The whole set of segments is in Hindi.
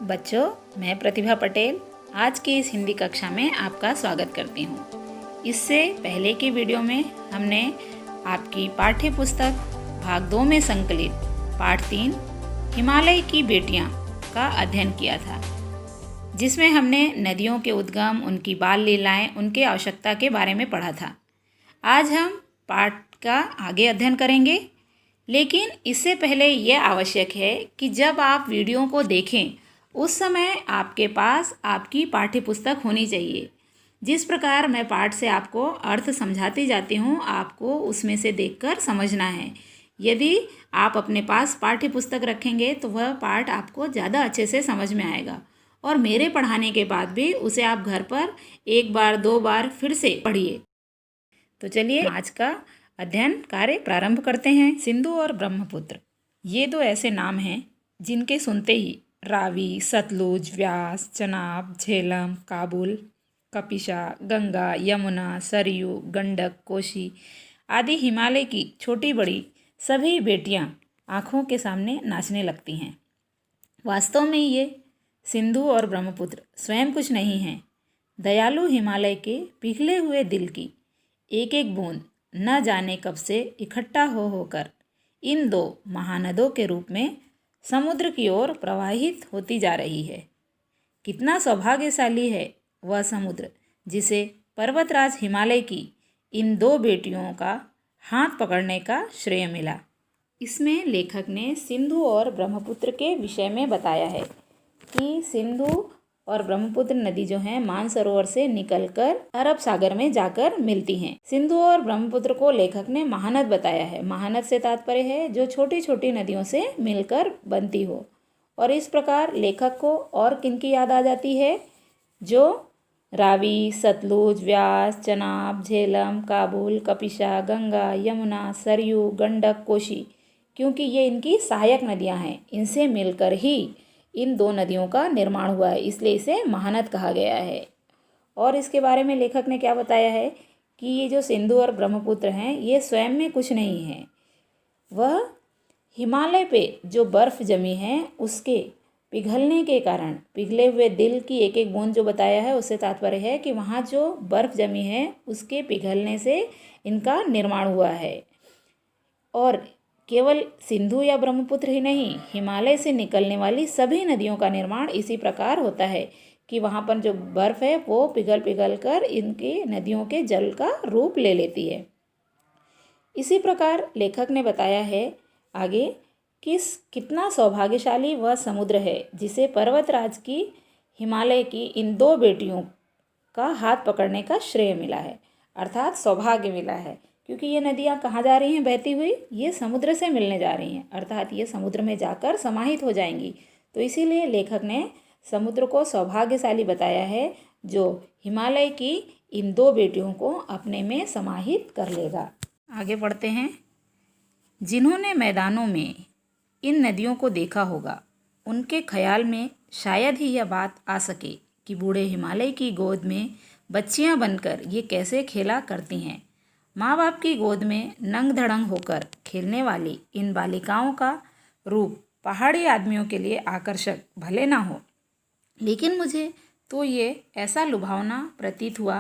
बच्चों, मैं प्रतिभा पटेल आज की इस हिंदी कक्षा में आपका स्वागत करती हूँ। इससे पहले की वीडियो में हमने आपकी पाठ्य पुस्तक भाग 2 में संकलित पाठ 3 हिमालय की बेटियाँ का अध्ययन किया था, जिसमें हमने नदियों के उद्गम, उनकी बाल लीलाएं, उनके आवश्यकता के बारे में पढ़ा था। आज हम पाठ का आगे अध्ययन करेंगे, लेकिन इससे पहले यह आवश्यक है कि जब आप वीडियो को देखें उस समय आपके पास आपकी पाठ्य पुस्तक होनी चाहिए। जिस प्रकार मैं पाठ से आपको अर्थ समझाती जाती हूँ, आपको उसमें से देखकर समझना है। यदि आप अपने पास पाठ्य पुस्तक रखेंगे तो वह पाठ आपको ज़्यादा अच्छे से समझ में आएगा, और मेरे पढ़ाने के बाद भी उसे आप घर पर 1 बार 2 बार फिर से पढ़िए। तो चलिए आज का अध्ययन कार्य प्रारंभ करते हैं। सिंधु और ब्रह्मपुत्र, ये दो ऐसे नाम हैं जिनके सुनते ही रावी, सतलुज, व्यास, चनाब, झेलम, काबुल, कपिशा, गंगा, यमुना, सरयू, गंडक, कोशी आदि हिमालय की छोटी बड़ी सभी बेटियां आँखों के सामने नाचने लगती हैं। वास्तव में ये सिंधु और ब्रह्मपुत्र स्वयं कुछ नहीं हैं। दयालु हिमालय के पिघले हुए दिल की एक एक बूंद न जाने कब से इकट्ठा होकर इन दो महानदों के रूप में समुद्र की ओर प्रवाहित होती जा रही है। कितना सौभाग्यशाली है वह समुद्र जिसे पर्वतराज हिमालय की इन दो बेटियों का हाथ पकड़ने का श्रेय मिला। इसमें लेखक ने सिंधु और ब्रह्मपुत्र के विषय में बताया है कि सिंधु और ब्रह्मपुत्र नदी जो है मानसरोवर से निकलकर अरब सागर में जाकर मिलती हैं। सिंधु और ब्रह्मपुत्र को लेखक ने महानद बताया है। महानद से तात्पर्य है जो छोटी छोटी नदियों से मिलकर बनती हो। और इस प्रकार लेखक को और किनकी याद आ जाती है? जो रावी, सतलुज, व्यास, चनाब, झेलम, काबुल, कपिशा, गंगा, यमुना, सरयू, गंडक, कोशी, क्योंकि ये इनकी सहायक नदियाँ हैं। इनसे मिलकर ही इन दो नदियों का निर्माण हुआ है, इसलिए इसे महानद कहा गया है। और इसके बारे में लेखक ने क्या बताया है कि ये जो सिंधु और ब्रह्मपुत्र हैं ये स्वयं में कुछ नहीं है। वह हिमालय पे जो बर्फ़ जमी है उसके पिघलने के कारण, पिघले हुए दिल की एक एक बूंद जो बताया है उससे तात्पर्य है कि वहाँ जो बर्फ़ जमी है उसके पिघलने से इनका निर्माण हुआ है। और केवल सिंधु या ब्रह्मपुत्र ही नहीं, हिमालय से निकलने वाली सभी नदियों का निर्माण इसी प्रकार होता है कि वहाँ पर जो बर्फ़ है वो पिघल कर इनकी नदियों के जल का रूप ले लेती है। इसी प्रकार लेखक ने बताया है आगे कि कितना सौभाग्यशाली वह समुद्र है जिसे पर्वतराज की हिमालय की इन दो बेटियों का हाथ पकड़ने का श्रेय मिला है, अर्थात सौभाग्य मिला है। क्योंकि ये नदियाँ कहाँ जा रही हैं बहती हुई? ये समुद्र से मिलने जा रही हैं, अर्थात ये समुद्र में जाकर समाहित हो जाएंगी। तो इसीलिए लेखक ने समुद्र को सौभाग्यशाली बताया है जो हिमालय की इन दो बेटियों को अपने में समाहित कर लेगा। आगे बढ़ते हैं। जिन्होंने मैदानों में इन नदियों को देखा होगा उनके ख्याल में शायद ही यह बात आ सके कि बूढ़े हिमालय की गोद में बच्चियाँ बनकर ये कैसे खेला करती हैं। माँ बाप की गोद में नंग धड़ंग होकर खेलने वाली इन बालिकाओं का रूप पहाड़ी आदमियों के लिए आकर्षक भले ना हो, लेकिन मुझे तो ये ऐसा लुभावना प्रतीत हुआ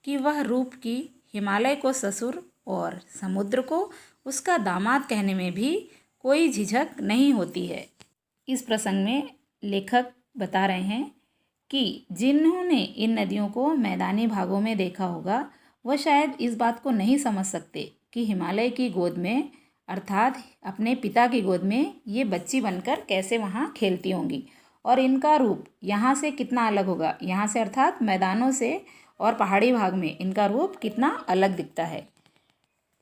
कि वह रूप की हिमालय को ससुर और समुद्र को उसका दामाद कहने में भी कोई झिझक नहीं होती है। इस प्रसंग में लेखक बता रहे हैं कि जिन्होंने इन नदियों को मैदानी भागों में देखा होगा वह शायद इस बात को नहीं समझ सकते कि हिमालय की गोद में, अर्थात अपने पिता की गोद में, ये बच्ची बनकर कैसे वहाँ खेलती होंगी और इनका रूप यहाँ से कितना अलग होगा। यहाँ से अर्थात मैदानों से और पहाड़ी भाग में इनका रूप कितना अलग दिखता है।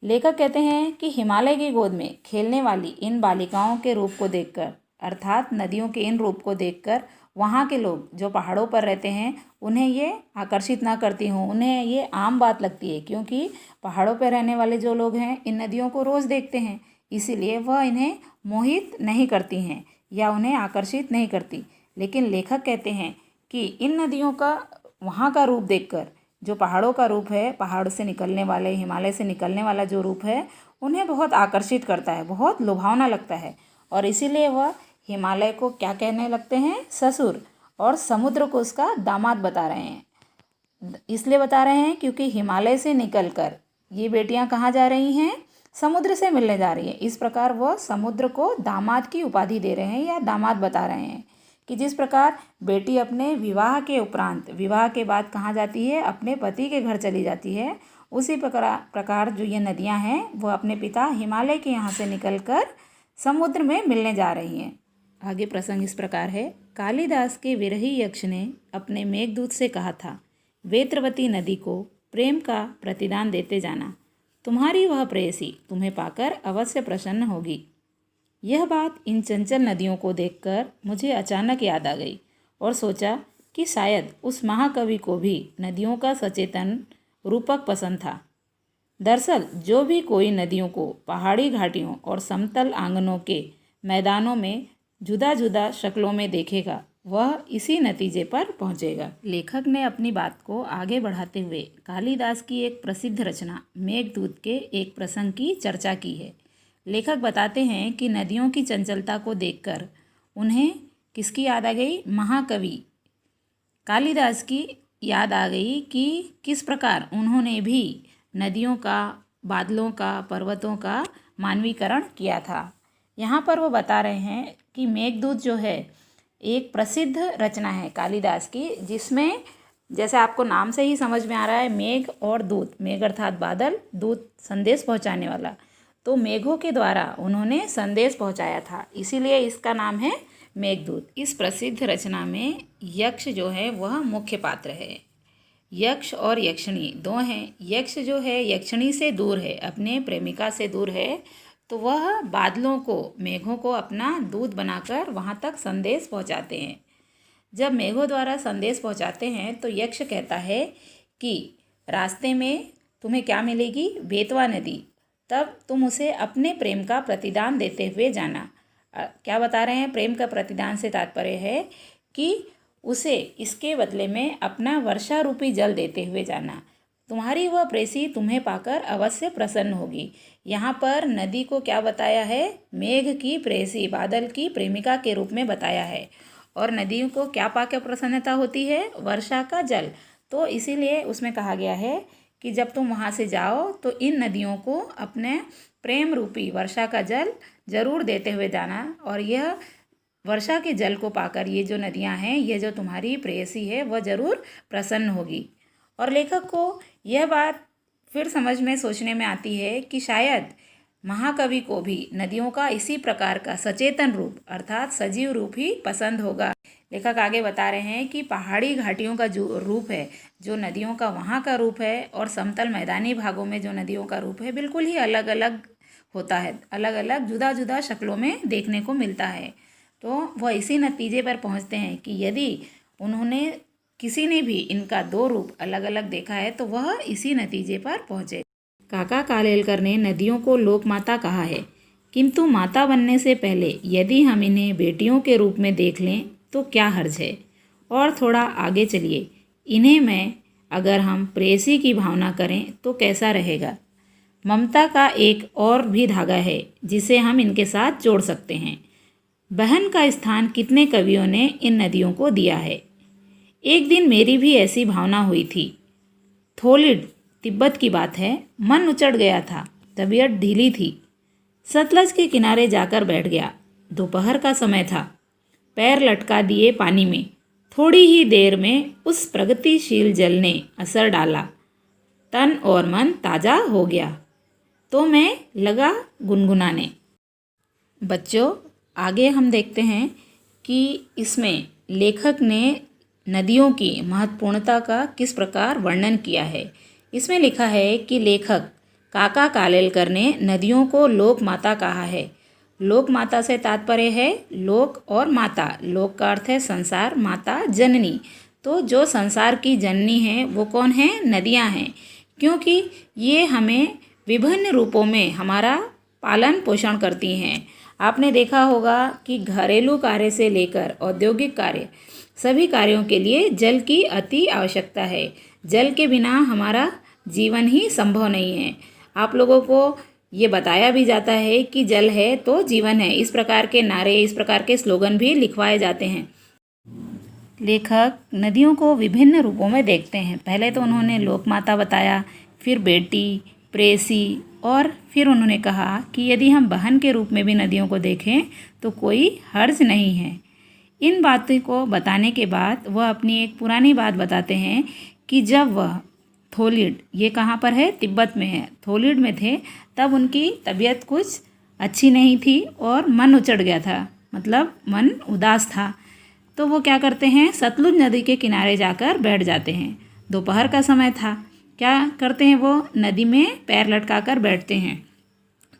लेखक कहते हैं कि हिमालय की गोद में खेलने वाली इन बालिकाओं के रूप को देखकर, अर्थात नदियों के इन रूप को देखकर वहाँ के लोग जो पहाड़ों पर रहते हैं उन्हें ये आकर्षित ना करती हों, उन्हें ये आम बात लगती है, क्योंकि पहाड़ों पर रहने वाले जो लोग हैं इन नदियों को रोज़ देखते हैं, इसीलिए वह इन्हें मोहित नहीं करती हैं या उन्हें आकर्षित नहीं करती। लेकिन लेखक कहते हैं कि इन नदियों का वहाँ का रूप देखकर, जो पहाड़ों का रूप है, पहाड़ से निकलने वाले, हिमालय से निकलने वाला जो रूप है, उन्हें बहुत आकर्षित करता है, बहुत लुभावना लगता है, और इसीलिए वह हिमालय को क्या कहने लगते हैं? ससुर। और समुद्र को उसका दामाद बता रहे हैं। इसलिए बता रहे हैं क्योंकि हिमालय से निकलकर ये बेटियां कहाँ जा रही हैं? समुद्र से मिलने जा रही हैं। इस प्रकार वह समुद्र को दामाद की उपाधि दे रहे हैं या दामाद बता रहे हैं कि जिस प्रकार बेटी अपने विवाह के उपरांत, विवाह के बाद कहाँ जाती है? अपने पति के घर चली जाती है। उसी प्रकार जो ये नदियाँ हैं वह अपने पिता हिमालय के यहाँ से निकलकर समुद्र में मिलने जा रही हैं। आगे प्रसंग इस प्रकार है। कालिदास के विरही यक्ष ने अपने मेघदूत से कहा था, वेत्रवती नदी को प्रेम का प्रतिदान देते जाना, तुम्हारी वह प्रेयसी तुम्हें पाकर अवश्य प्रसन्न होगी। यह बात इन चंचल नदियों को देखकर मुझे अचानक याद आ गई और सोचा कि शायद उस महाकवि को भी नदियों का सचेतन रूपक पसंद था। दरअसल जो भी कोई नदियों को पहाड़ी घाटियों और समतल आंगनों के मैदानों में जुदा जुदा शक्लों में देखेगा वह इसी नतीजे पर पहुंचेगा। लेखक ने अपनी बात को आगे बढ़ाते हुए कालिदास की एक प्रसिद्ध रचना मेघदूत के एक प्रसंग की चर्चा की है। लेखक बताते हैं कि नदियों की चंचलता को देखकर उन्हें किसकी याद आ गई? महाकवि कालिदास की याद आ गई कि किस प्रकार उन्होंने भी नदियों का, बादलों का, पर्वतों का मानवीकरण किया था। यहाँ पर वो बता रहे हैं कि मेघदूत जो है एक प्रसिद्ध रचना है कालिदास की, जिसमें जैसे आपको नाम से ही समझ में आ रहा है मेघ और दूत, मेघ अर्थात बादल, दूत संदेश पहुंचाने वाला, तो मेघों के द्वारा उन्होंने संदेश पहुंचाया था, इसीलिए इसका नाम है मेघदूत। इस प्रसिद्ध रचना में यक्ष जो है वह मुख्य पात्र है। यक्ष और यक्षिणी दो हैं। यक्ष जो है यक्षिणी से दूर है, अपने प्रेमिका से दूर है, तो वह बादलों को, मेघों को अपना दूत बनाकर वहाँ तक संदेश पहुँचाते हैं। जब मेघों द्वारा संदेश पहुँचाते हैं तो यक्ष कहता है कि रास्ते में तुम्हें क्या मिलेगी? बेतवा नदी। तब तुम उसे अपने प्रेम का प्रतिदान देते हुए जाना। क्या बता रहे हैं? प्रेम का प्रतिदान से तात्पर्य है कि उसे इसके बदले में अपना वर्षा रूपी जल देते हुए जाना। तुम्हारी वह प्रेसी तुम्हें पाकर अवश्य प्रसन्न होगी। यहाँ पर नदी को क्या बताया है? मेघ की प्रेसी, बादल की प्रेमिका के रूप में बताया है। और नदियों को क्या पाकर प्रसन्नता होती है? वर्षा का जल। तो इसीलिए उसमें कहा गया है कि जब तुम वहाँ से जाओ तो इन नदियों को अपने प्रेम रूपी वर्षा का जल जरूर देते हुए जाना। और यह वर्षा के जल को पाकर ये जो नदियाँ हैं, ये जो तुम्हारी प्रेयसी है, वह जरूर प्रसन्न होगी। और लेखक को यह बात फिर समझ में, सोचने में आती है कि शायद महाकवि को भी नदियों का इसी प्रकार का सचेतन रूप अर्थात सजीव रूप ही पसंद होगा। लेखक आगे बता रहे हैं कि पहाड़ी घाटियों का जो रूप है, जो नदियों का वहाँ का रूप है, और समतल मैदानी भागों में जो नदियों का रूप है, बिल्कुल ही अलग अलग होता है, अलग अलग जुदा जुदा शक्लों में देखने को मिलता है। तो वह इसी नतीजे पर पहुँचते हैं कि यदि उन्होंने, किसी ने भी इनका दो रूप अलग अलग देखा है तो वह इसी नतीजे पर पहुँचे। काका कालेलकर ने नदियों को लोक माता कहा है, किंतु माता बनने से पहले यदि हम इन्हें बेटियों के रूप में देख लें तो क्या हर्ज है। और थोड़ा आगे चलिए, इन्हें मैं अगर हम प्रेयसी की भावना करें तो कैसा रहेगा। ममता का एक और भी धागा है जिसे हम इनके साथ जोड़ सकते हैं। बहन का स्थान कितने कवियों ने इन नदियों को दिया है। एक दिन मेरी भी ऐसी भावना हुई थी। थोलिड, तिब्बत की बात है, मन उचट गया था, तबीयत ढीली थी। सतलज के किनारे जाकर बैठ गया। दोपहर का समय था। पैर लटका दिए पानी में। थोड़ी ही देर में उस प्रगतिशील जल ने असर डाला। तन और मन ताज़ा हो गया। तो मैं लगा गुनगुनाने। बच्चों, आगे हम देखते हैं कि इसमें लेखक ने नदियों की महत्वपूर्णता का किस प्रकार वर्णन किया है। इसमें लिखा है कि लेखक काका कालेलकर ने नदियों को लोक माता कहा है। लोक माता से तात्पर्य है लोक और माता। लोक का अर्थ है संसार, माता जननी। तो जो संसार की जननी है वो कौन है? नदियाँ हैं, क्योंकि ये हमें विभिन्न रूपों में हमारा पालन पोषण करती हैं। आपने देखा होगा कि घरेलू कार्य से लेकर औद्योगिक कार्य, सभी कार्यों के लिए जल की अति आवश्यकता है। जल के बिना हमारा जीवन ही संभव नहीं है। आप लोगों को ये बताया भी जाता है कि जल है तो जीवन है। इस प्रकार के नारे, इस प्रकार के स्लोगन भी लिखवाए जाते हैं। लेखक नदियों को विभिन्न रूपों में देखते हैं। पहले तो उन्होंने लोकमाता बताया, फिर बेटी, प्रेयसी, और फिर उन्होंने कहा कि यदि हम बहन के रूप में भी नदियों को देखें तो कोई हर्ज नहीं है। इन बातों को बताने के बाद वह अपनी एक पुरानी बात बताते हैं कि जब वह थोलिड, ये कहाँ पर है, तिब्बत में है, थोलिड में थे, तब उनकी तबीयत कुछ अच्छी नहीं थी और मन उचट गया था, मतलब मन उदास था। तो वो क्या करते हैं, सतलुज नदी के किनारे जाकर बैठ जाते हैं। दोपहर का समय था। क्या करते हैं, वो नदी में पैर लटकाकर बैठते हैं।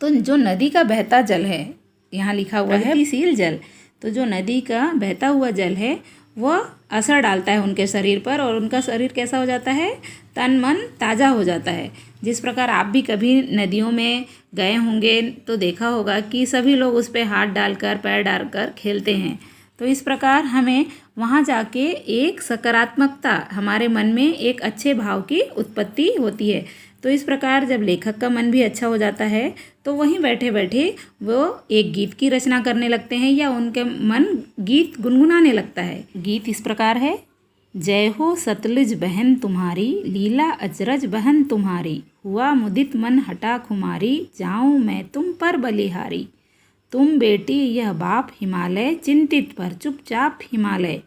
तो जो नदी का बहता जल है, यहाँ लिखा हुआ है प्रगतिशील जल, तो जो नदी का बहता हुआ जल है वह असर डालता है उनके शरीर पर, और उनका शरीर कैसा हो जाता है, तन मन ताज़ा हो जाता है। जिस प्रकार आप भी कभी नदियों में गए होंगे तो देखा होगा कि सभी लोग उस पर हाथ डालकर, पैर डालकर खेलते हैं। तो इस प्रकार हमें वहाँ जाके एक सकारात्मकता, हमारे मन में एक अच्छे भाव की उत्पत्ति होती है। तो इस प्रकार जब लेखक का मन भी अच्छा हो जाता है तो वहीं बैठे बैठे वो एक गीत की रचना करने लगते हैं, या उनके मन गीत गुनगुनाने लगता है। गीत इस प्रकार है, जय हो सतलुज बहन तुम्हारी, लीला अजरज बहन तुम्हारी, हुआ मुदित मन हटा खुमारी, जाऊँ मैं तुम पर बलिहारी। तुम बेटी यह बाप हिमालय, चिंतित पर चुपचाप हिमालय,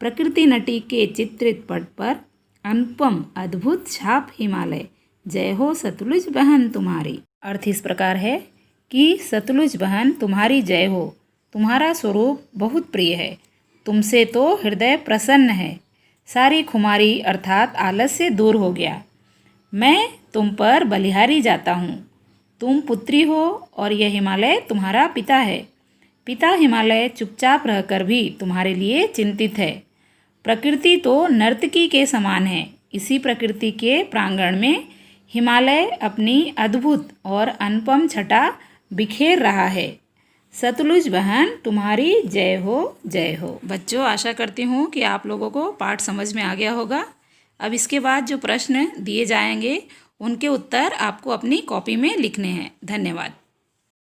प्रकृति नटी के चित्रित पट पर, अनुपम अद्भुत छाप हिमालय, जय हो सतलुज बहन तुम्हारी। अर्थ इस प्रकार है कि सतलुज बहन तुम्हारी जय हो, तुम्हारा स्वरूप बहुत प्रिय है, तुमसे तो हृदय प्रसन्न है, सारी खुमारी अर्थात आलस्य दूर हो गया। मैं तुम पर बलिहारी जाता हूँ। तुम पुत्री हो और यह हिमालय तुम्हारा पिता है। पिता हिमालय चुपचाप रहकर भी तुम्हारे लिए चिंतित है। प्रकृति तो नर्तकी के समान है। इसी प्रकृति के प्रांगण में हिमालय अपनी अद्भुत और अनुपम छटा बिखेर रहा है। सतलुज बहन तुम्हारी जय हो, जय हो। बच्चों, आशा करती हूँ कि आप लोगों को पाठ समझ में आ गया होगा। अब इसके बाद जो प्रश्न दिए जाएंगे उनके उत्तर आपको अपनी कॉपी में लिखने हैं। धन्यवाद।